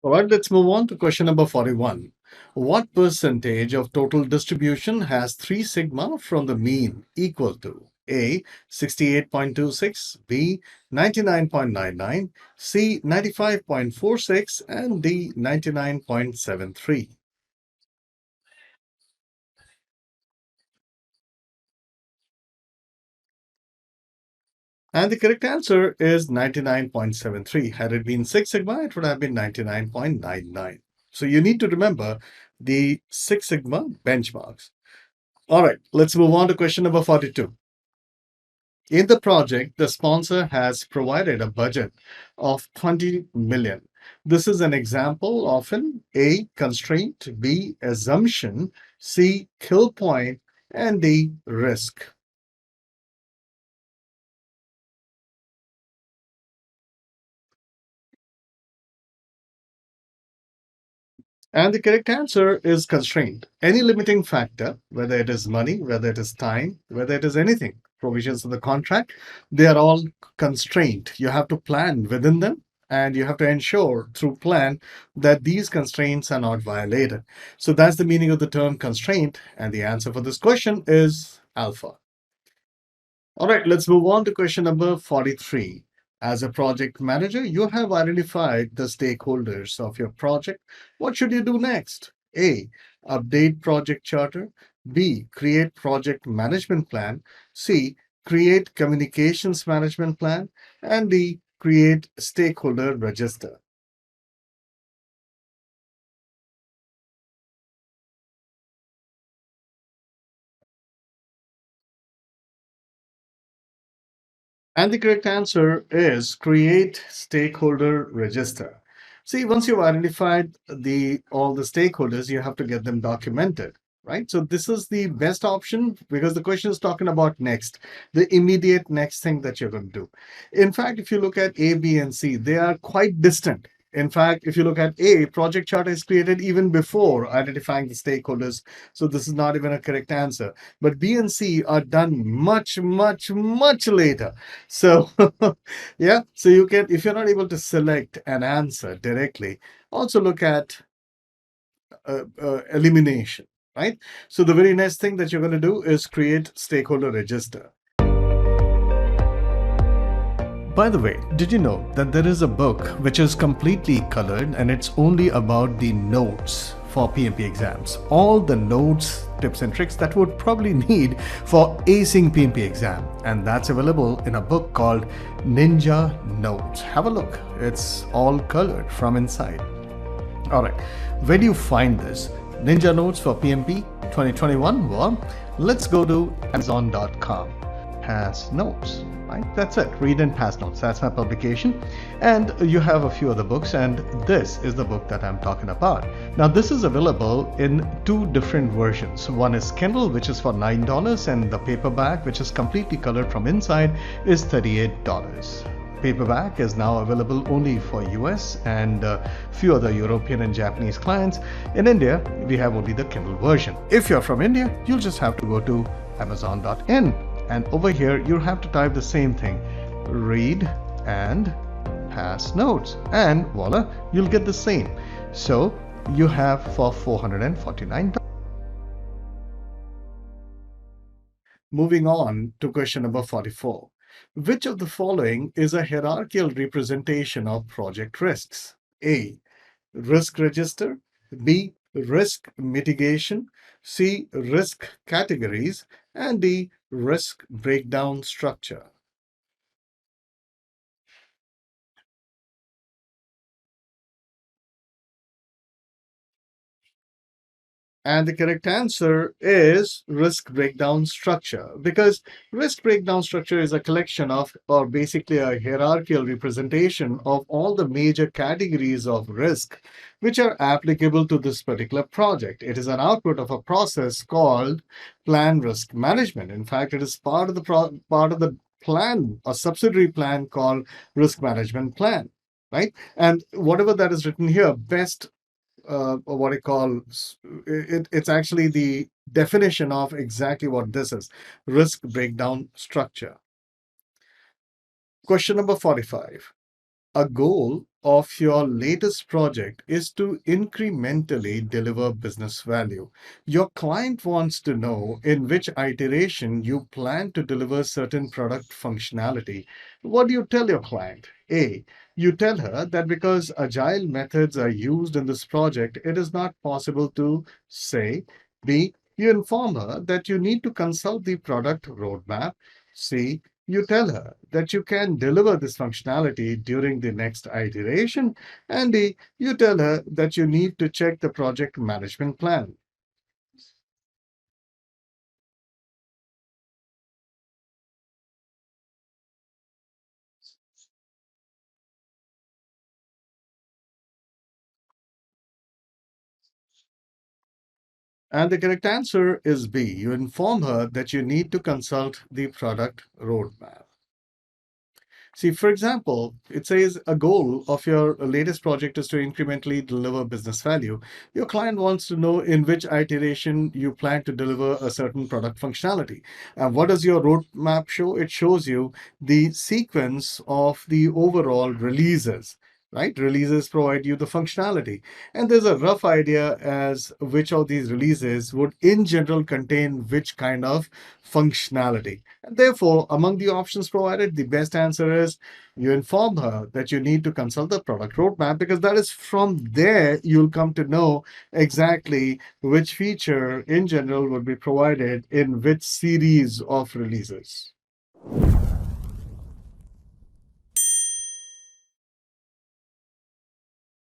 All right, let's move on to question number 41. What percentage of total distribution has 3 sigma from the mean equal to A 68.26, B 99.99, C 95.46, and D 99.73? And the correct answer is 99.73. Had it been 6 sigma, it would have been 99.99. So you need to remember the 6 sigma benchmarks. All right, let's move on to question number 42. In the project, the sponsor has provided a budget of 20 million. This is an example of an A constraint, B assumption, C kill point, and D risk. And the correct answer is constraint. Any limiting factor, whether it is money, whether it is time, whether it is anything, provisions of the contract, they are all constrained. You have to plan within them and you have to ensure through plan that these constraints are not violated. So that's the meaning of the term constraint. And the answer for this question is alpha. All right, let's move on to question number 43. As a project manager, you have identified the stakeholders of your project. What should you do next? A. Update project charter. B. Create project management plan. C. Create communications management plan. And D. Create stakeholder register. And the correct answer is create stakeholder register. See, once you've identified the all the stakeholders, you have to get them documented, right? So this is the best option because the question is talking about next, the immediate next thing that you're going to do. In fact, if you look at A, B, and C, they are quite distant. In fact, if you look at A, project chart is created even before identifying the stakeholders. So this is not even a correct answer. But B and C are done much, much, much later. So, yeah, so you can, if you're not able to select an answer directly, also look at elimination, right? So, the very next thing that you're going to do is create stakeholder register. By the way, did you know that there is a book which is completely colored and it's only about the notes for PMP exams? All the notes, tips and tricks that would probably need for acing PMP exam. And that's available in a book called Ninja Notes. Have a look. It's all colored from inside. All right. Where do you find this? Ninja Notes for PMP 2021? Well, let's go to Amazon.com. Pass Notes, right? That's it. Read and Pass Notes. That's my publication. And you have a few other books, and this is the book that I'm talking about. Now, this is available in 2 different versions. One is Kindle, which is for $9, and the paperback, which is completely colored from inside, is $38. Paperback is now available only for US and a few other European and Japanese clients. In India, we have only the Kindle version. If you're from India, you'll just have to go to Amazon.in. And over here, you'll have to type the same thing, read and pass notes. And voila, you'll get the same. So you have for $449. Moving on to question number 44. Which of the following is a hierarchical representation of project risks? A. Risk register. B. Risk mitigation. C. Risk categories. And D. Risk breakdown structure. And the correct answer is risk breakdown structure because risk breakdown structure is a collection of, or basically a hierarchical representation of all the major categories of risk which are applicable to this particular project. It is an output of a process called plan risk management. In fact, it is part of the plan, a subsidiary plan called risk management plan, right? And whatever that is written here, best what I call it's actually the definition of exactly what this is, risk breakdown structure. Question number 45. A goal of your latest project is to incrementally deliver business value. Your client wants to know in which iteration you plan to deliver certain product functionality. What do you tell your client? A, you tell her that because agile methods are used in this project, it is not possible to say. B, you inform her that you need to consult the product roadmap. C, you tell her that you can deliver this functionality during the next iteration, and D, you tell her that you need to check the project management plan. And the correct answer is B. You inform her that you need to consult the product roadmap. See, for example, it says a goal of your latest project is to incrementally deliver business value. Your client wants to know in which iteration you plan to deliver a certain product functionality. And what does your roadmap show? It shows you the sequence of the overall releases. Right? Releases provide you the functionality. And there's a rough idea as which of these releases would in general contain which kind of functionality. And therefore, among the options provided, the best answer is you inform her that you need to consult the product roadmap because that is from there you'll come to know exactly which feature in general would be provided in which series of releases.